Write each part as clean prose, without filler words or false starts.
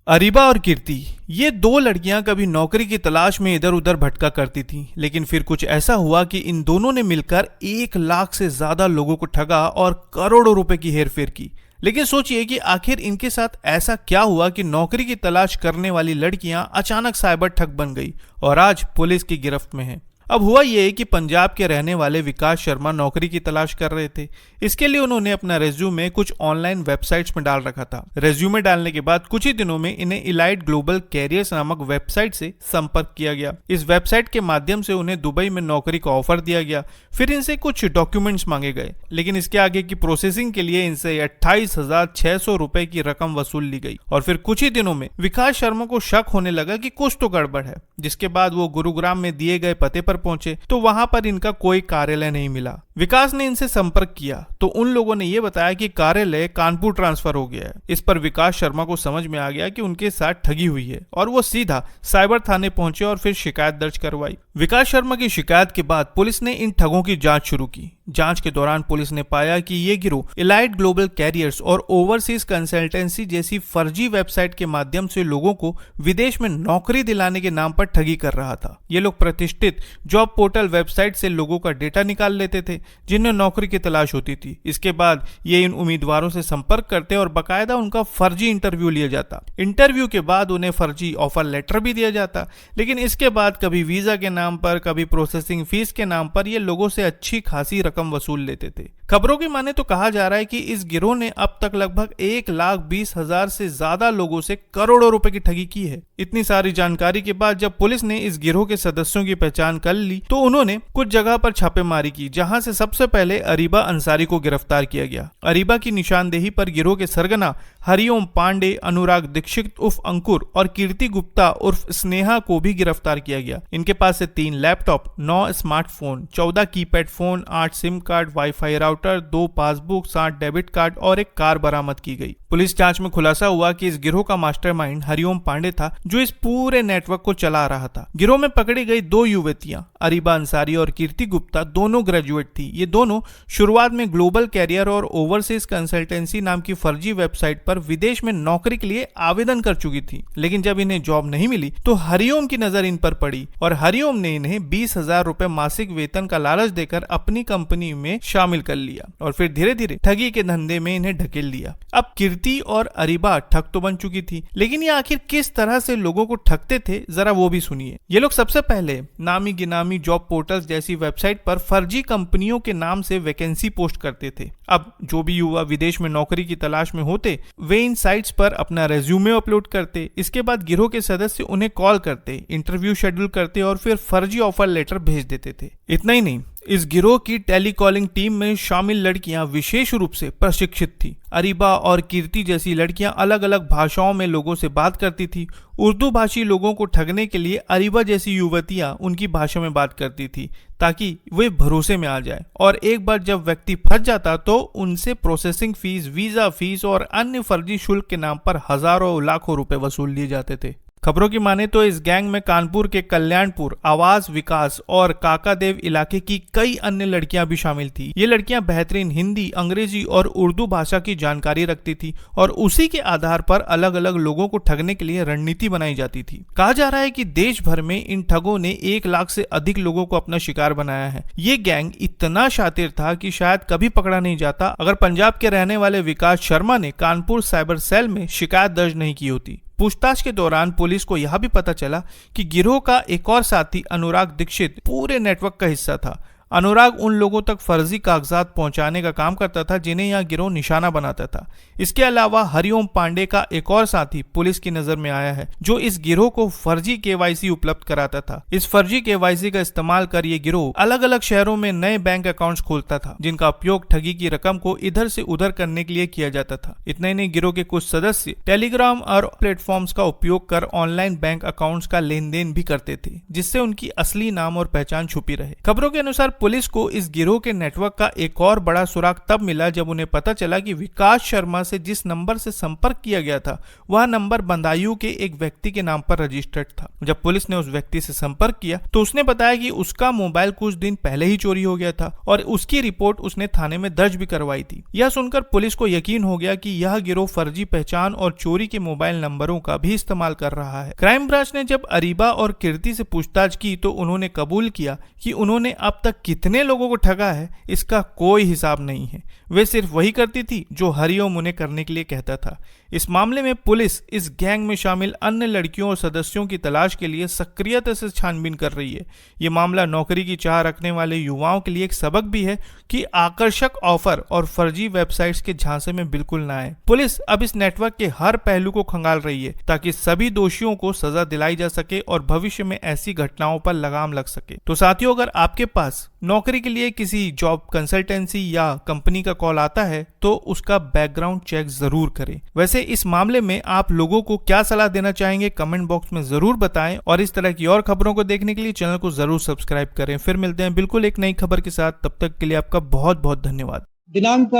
अरीबा और कीर्ति, ये दो लड़कियां कभी नौकरी की तलाश में इधर उधर भटका करती थीं, लेकिन फिर कुछ ऐसा हुआ कि इन दोनों ने मिलकर 1 लाख से ज्यादा लोगों को ठगा और करोड़ों रुपए की हेरफेर की। लेकिन सोचिए कि आखिर इनके साथ ऐसा क्या हुआ कि नौकरी की तलाश करने वाली लड़कियां अचानक साइबर ठग बन गई और आज पुलिस की गिरफ्त में हैं। अब हुआ यह कि पंजाब के रहने वाले विकास शर्मा नौकरी की तलाश कर रहे थे। इसके लिए उन्होंने अपना रेज्यूमे कुछ ऑनलाइन वेबसाइट्स में डाल रखा था। रेज्यूमे डालने के बाद कुछ ही दिनों में इन्हें इलाइट ग्लोबल कैरियर्स नामक वेबसाइट से संपर्क किया गया। इस वेबसाइट के माध्यम से उन्हें दुबई में नौकरी का ऑफर दिया गया। फिर इनसे कुछ डॉक्यूमेंट्स मांगे गए, लेकिन इसके आगे की प्रोसेसिंग के लिए इनसे 28,600 रुपए की रकम वसूल ली गई। और फिर कुछ ही दिनों में विकास शर्मा को शक होने लगा कि कुछ तो गड़बड़ है, जिसके बाद वो गुरुग्राम में दिए गए पते पर पहुंचे तो वहां पर इनका कोई कार्यालय नहीं मिला। विकास ने इनसे संपर्क किया तो उन लोगों ने यह बताया कि कार्यालय कानपुर ट्रांसफर हो गया है। इस पर विकास शर्मा को समझ में आ गया कि उनके साथ ठगी हुई है और वो सीधा साइबर थाने पहुंचे और फिर शिकायत दर्ज करवाई। विकास शर्मा की शिकायत के बाद पुलिस ने इन ठगों की जांच शुरू की। जांच के दौरान पुलिस ने पाया कि ये गिरोह इलाइट ग्लोबल कैरियर्स और ओवरसीज कंसल्टेंसी जैसी फर्जी वेबसाइट के माध्यम से लोगों को विदेश में नौकरी दिलाने के नाम पर ठगी कर रहा था। ये लोग प्रतिष्ठित जॉब पोर्टल वेबसाइट से लोगों का डेटा निकाल लेते थे जिन्हें नौकरी की तलाश होती थी। इसके बाद ये इन उम्मीदवारों से संपर्क करते और बाकायदा उनका फर्जी इंटरव्यू लिया जाता। इंटरव्यू के बाद उन्हें फर्जी ऑफर लेटर भी दिया जाता, लेकिन इसके बाद कभी वीजा के नाम पर, कभी प्रोसेसिंग फीस के नाम पर ये लोगों से अच्छी खासी रकम वसूल लेते थे। खबरों की माने तो कहा जा रहा है कि इस गिरोह ने अब तक लगभग 1,20,000 से ज्यादा लोगों से करोड़ों रुपए की ठगी की है। इतनी सारी जानकारी के बाद जब पुलिस ने इस गिरोह के सदस्यों की पहचान कर ली तो उन्होंने कुछ जगह पर छापेमारी की, जहां से सबसे पहले अरीबा अंसारी को गिरफ्तार किया गया। अरीबा की निशानदेही पर गिरोह के सरगना हरिओम पांडे, अनुराग दीक्षित उर्फ अंकुर और कीर्ति गुप्ता उर्फ स्नेहा को भी गिरफ्तार किया गया। इनके पास से 3 laptop, 9 smartphone, 14 keypad phone, 8 SIM card, wifi router, 2 passbook, 7 debit card और एक कार बरामद की गई। पुलिस जांच में खुलासा हुआ कि इस गिरोह का मास्टरमाइंड हरिओम पांडे था, जो इस पूरे नेटवर्क को चला रहा था। गिरोह में पकड़ी गई 2 युवतियां अरीबा अंसारी और कीर्ति गुप्ता दोनों ग्रेजुएट थी। ये दोनों शुरुआत में ग्लोबल कैरियर और ओवरसीज कंसल्टेंसी नाम की फर्जी वेबसाइट पर विदेश में नौकरी के लिए आवेदन कर चुकी थी, लेकिन जब इन्हें जॉब नहीं मिली तो हरिओम की नजर इन पर पड़ी और हरिओम ने इन्हें 20,000 रुपए मासिक वेतन का लालच देकर अपनी कंपनी में शामिल कर लिया और फिर धीरे धीरे ठगी के धंधे में इन्हें ढकेल दिया। अब कीर्ति और अरीबा ठग तो बन चुकी थी, लेकिन ये आखिर किस तरह से लोगों को ठगते थे, जरा वो भी सुनिए। ये लोग सबसे पहले नामी गिनामी जॉब पोर्टल्स जैसी वेबसाइट पर फर्जी कंपनियों के नाम से वैकेंसी पोस्ट करते थे। अब जो भी युवा विदेश में नौकरी की तलाश में होते वे इन साइट्स पर अपना रेज्यूमे अपलोड करते। इसके बाद गिरोह के सदस्य उन्हें कॉल करते, इंटरव्यू शेड्यूल करते और फिर फर्जी ऑफर लेटर भेज देते थे। इतना ही नहीं, इस गिरोह की टेलीकॉलिंग टीम में शामिल लड़कियां विशेष रूप से प्रशिक्षित थी। अरीबा और कीर्ति जैसी लड़कियां अलग अलग भाषाओं में लोगों से बात करती थी। उर्दू भाषी लोगों को ठगने के लिए अरीबा जैसी युवतियां उनकी भाषा में बात करती थी ताकि वे भरोसे में आ जाए, और एक बार जब व्यक्ति फंस जाता तो उनसे प्रोसेसिंग फीस, वीजा फीस और अन्य फर्जी शुल्क के नाम पर हजारों लाखों रुपए वसूल लिए जाते थे। खबरों की माने तो इस गैंग में कानपुर के कल्याणपुर, आवास विकास और काकादेव इलाके की कई अन्य लड़कियां भी शामिल थी। ये लड़कियां बेहतरीन हिंदी, अंग्रेजी और उर्दू भाषा की जानकारी रखती थी और उसी के आधार पर अलग अलग लोगों को ठगने के लिए रणनीति बनाई जाती थी। कहा जा रहा है कि देश भर में इन ठगों ने 1 लाख से अधिक लोगों को अपना शिकार बनाया है। ये गैंग इतना शातिर था कि शायद कभी पकड़ा नहीं जाता अगर पंजाब के रहने वाले विकास शर्मा ने कानपुर साइबर सेल में शिकायत दर्ज नहीं की होती। पूछताछ के दौरान पुलिस को यह भी पता चला कि गिरोह का एक और साथी अनुराग दीक्षित पूरे नेटवर्क का हिस्सा था। अनुराग उन लोगों तक फर्जी कागजात पहुंचाने का काम करता था जिन्हें यह गिरोह निशाना बनाता था। इसके अलावा हरिओम पांडे का एक और साथी पुलिस की नजर में आया है, जो इस गिरोह को फर्जी केवाईसी उपलब्ध कराता था। इस फर्जी केवाईसी का इस्तेमाल कर ये गिरोह अलग अलग शहरों में नए बैंक अकाउंट्स खोलता था, जिनका उपयोग ठगी की रकम को इधर से उधर करने के लिए किया जाता था। इतना ही नहीं, गिरोह के कुछ सदस्य टेलीग्राम और प्लेटफॉर्म्स का उपयोग कर ऑनलाइन बैंक अकाउंट्स का लेन देन भी करते थे, जिससे उनकी असली नाम और पहचान छुपी रहे। खबरों के अनुसार पुलिस को इस गिरोह के नेटवर्क का एक और बड़ा सुराग तब मिला जब उन्हें पता चला कि विकास शर्मा से जिस नंबर से संपर्क किया गया था वह नंबर बंदायूं के एक व्यक्ति के नाम पर रजिस्टर्ड था। जब पुलिस ने उस व्यक्ति से संपर्क किया तो उसने बताया कि उसका मोबाइल कुछ दिन पहले ही चोरी हो गया था और उसकी रिपोर्ट उसने थाने में दर्ज भी करवाई थी। यह सुनकर पुलिस को यकीन हो गया कि यह गिरोह फर्जी पहचान और चोरी के मोबाइल नंबरों का भी इस्तेमाल कर रहा है। क्राइम ब्रांच ने जब अरीबा और कीर्ति से पूछताछ की तो उन्होंने कबूल किया कि उन्होंने अब तक कितने लोगों को ठगा है इसका कोई हिसाब नहीं है। वे सिर्फ वही करती थी जो हरिओम उन्हें करने के लिए कहता था। इस मामले में पुलिस इस गैंग में शामिल अन्य लड़कियों और सदस्यों की तलाश के लिए सक्रियता से छानबीन कर रही है। ये मामला नौकरी की चाह रखने वाले युवाओं के लिए एक सबक भी है कि आकर्षक ऑफर और फर्जी वेबसाइट्स के झांसे में बिल्कुल ना आए। पुलिस अब इस नेटवर्क के हर पहलू को खंगाल रही है ताकि सभी दोषियों को सजा दिलाई जा सके और भविष्य में ऐसी घटनाओं पर लगाम लग सके। तो साथियों, अगर आपके पास नौकरी के लिए किसी जॉब कंसल्टेंसी या कंपनी का कॉल आता है तो उसका बैकग्राउंड चेक जरूर करें। वैसे इस मामले में आप लोगों को क्या सलाह देना चाहेंगे कमेंट बॉक्स में जरूर बताएं और इस तरह की और खबरों को देखने के लिए चैनल को जरूर सब्सक्राइब करें। फिर मिलते हैं बिल्कुल एक नई खबर के साथ, तब तक के लिए आपका बहुत बहुत धन्यवाद। दिनांक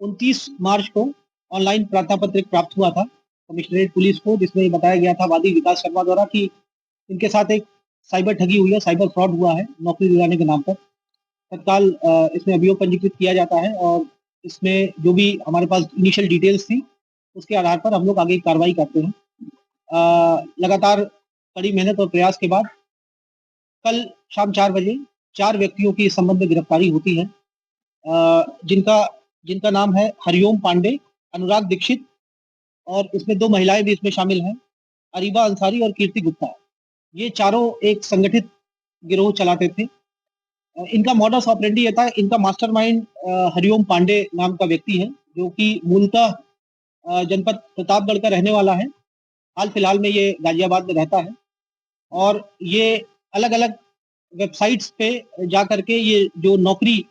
29 मार्च को ऑनलाइन प्रार्थना पत्र प्राप्त हुआ था कमिश्नरेट पुलिस को, जिसमें बताया गया था वादी विकास शर्मा द्वारा कि इनके साथ एक साइबर ठगी हुई है, साइबर फ्रॉड हुआ है नौकरी दिलाने के नाम पर। तत्काल इसमें अभियोग पंजीकृत किया जाता है और इसमें जो भी हमारे पास इनिशियल डिटेल्स थी उसके आधार पर हम लोग आगे कार्रवाई करते हैं। लगातार कड़ी मेहनत और प्रयास के बाद कल शाम 4 बजे 4 व्यक्तियों की इस संबंध में गिरफ्तारी होती है, जिनका नाम है हरिओम पांडे, अनुराग दीक्षित और इसमें 2 महिलाएं भी इसमें शामिल हैं, अरीबा अंसारी और कीर्ति गुप्ता। ये चारों एक संगठित गिरोह चलाते थे। इनका मॉडस ऑपरेंडी ये था, इनका मास्टरमाइंड हरिओम पांडे नाम का व्यक्ति है जो कि मूलतः जनपद प्रतापगढ़ का रहने वाला है। हाल फिलहाल में ये गाजियाबाद में रहता है और ये अलग अलग वेबसाइट्स पे जा करके ये जो नौकरी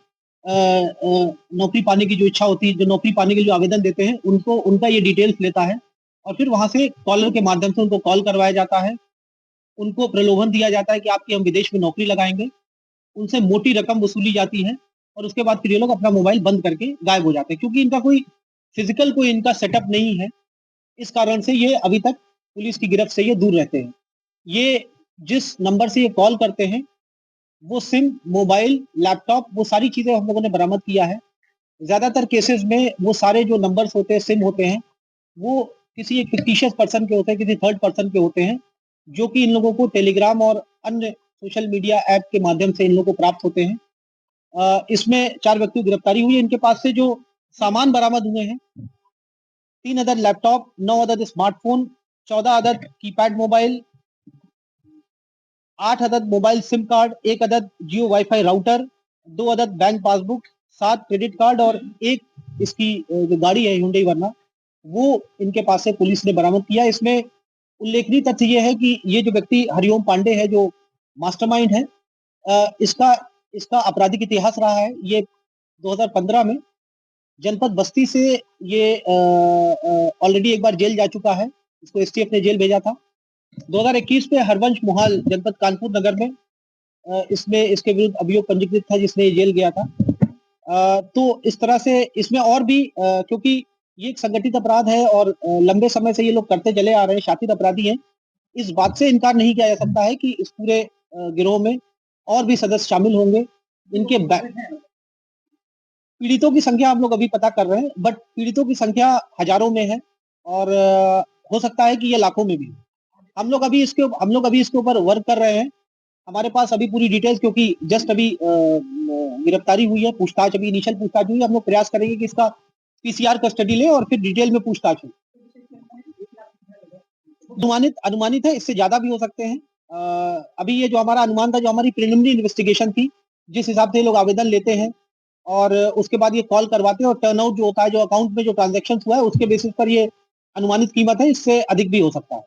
पाने की जो इच्छा होती है, जो नौकरी पाने के लिए जो आवेदन देते हैं उनका ये डिटेल्स लेता है और फिर वहां से कॉलर के माध्यम से उनको कॉल करवाया जाता है। उनको प्रलोभन दिया जाता है कि आपकी हम विदेश में नौकरी लगाएंगे। उनसे मोटी रकम वसूली जाती है और उसके बाद फिर ये लोग अपना मोबाइल बंद करके गायब हो जाते हैं। क्योंकि इनका कोई फिजिकल कोई इनका सेटअप नहीं है, इस कारण से ये अभी तक पुलिस की गिरफ्त से ये दूर रहते हैं। ये जिस नंबर से ये कॉल करते हैं वो सिम, मोबाइल, लैपटॉप, वो सारी चीजें हम लोगों ने बरामद किया है। ज्यादातर केसेस में वो सारे जो नंबर्स होते हैं, सिम होते हैं, वो किसी एक फिक्टिशियस पर्सन के होते हैं, किसी थर्ड पर्सन के होते हैं, जो कि इन लोगों को टेलीग्राम और अन्य सोशल मीडिया ऐप के माध्यम से इन लोगों को प्राप्त होते हैं। इसमें 4 व्यक्तियों की गिरफ्तारी हुई है। इनके पास से जो सामान बरामद हुए हैं, 3 अदद लैपटॉप, 9 अदद स्मार्टफोन, 14 अदद कीपैड मोबाइल, 8 अदद मोबाइल सिम कार्ड, 1 अदद जियो वाईफाई राउटर, 2 अदद बैंक पासबुक, 7 क्रेडिट कार्ड और 1 इसकी जो गाड़ी है हुंडई वर्ना, वो इनके पास से पुलिस ने बरामद किया। इसमें उल्लेखनीय तथ्य ये है कि ये जो व्यक्ति हरिओम पांडे है, जो मास्टरमाइंड है, इसका आपराधिक इतिहास रहा है। ये 2015 में जनपद बस्ती से ये ऑलरेडी एक बार जेल जा चुका है। इसको एसटीएफ ने जेल भेजा था। 2021 में हरवंश मोहाल जनपद कानपुर नगर में इसके विरुद्ध अभियोग पंजीकृत था, जिसने जेल गया था। तो इस तरह से इसमें और भी क्योंकि ये एक संगठित अपराध है और लंबे समय से ये लोग करते चले आ रहे हैं, शातिर अपराधी हैं, इस बात से इनकार नहीं किया जा सकता है कि इस पूरे गिरोह में और भी सदस्य शामिल होंगे। इनके पीड़ितों की संख्या हम लोग अभी पता कर रहे हैं, बट पीड़ितों की संख्या हजारों में है और हो सकता है कि ये लाखों में भी। हम लोग अभी इसके ऊपर वर्क कर रहे हैं। हमारे पास अभी पूरी डिटेल्स, क्योंकि जस्ट अभी गिरफ्तारी हुई है, पूछताछ अभी इनिशियल पूछताछ हुई है। हम लोग प्रयास करेंगे कि इसका पीसीआर कस्टडी ले और फिर डिटेल में पूछताछ हो। अनुमानित है, इससे ज्यादा भी हो सकते हैं। अभी ये जो हमारा अनुमान था, जो हमारी प्रिलिमिनरी इन्वेस्टिगेशन थी, जिस हिसाब से लोग आवेदन लेते हैं और उसके बाद ये कॉल करवाते हैं और टर्नआउट जो होता है, जो अकाउंट में जो ट्रांजैक्शन हुआ है, उसके बेसिस पर ये अनुमानित कीमत है, इससे अधिक भी हो सकता है।